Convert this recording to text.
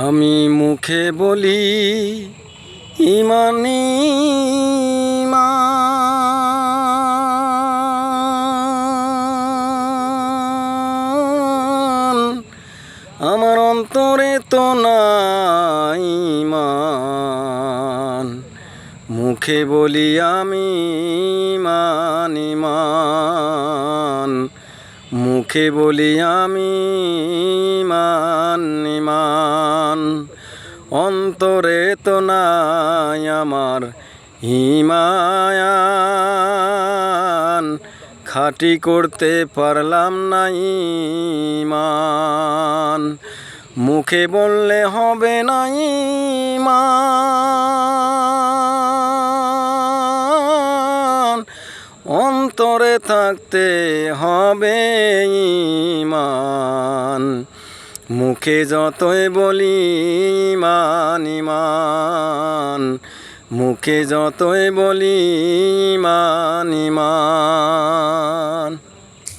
আমি মুখে বলি ইমান ইমান, আমার অন্তরে তো নাই ইমান। মুখে বলি আমি ইমান ইমান, মুখে বলি আমি ইমান ইমান, অন্তরে তো নাই আমার ঈমান। খাঁটি করতে পারলাম না ঈমান, মুখে বললে হবে না ঈমান, অন্তরে থাকতে হবে ঈমান। মুখে যতই বলি ইমান ইমান, মুখে যতই বলি ইমান ইমান।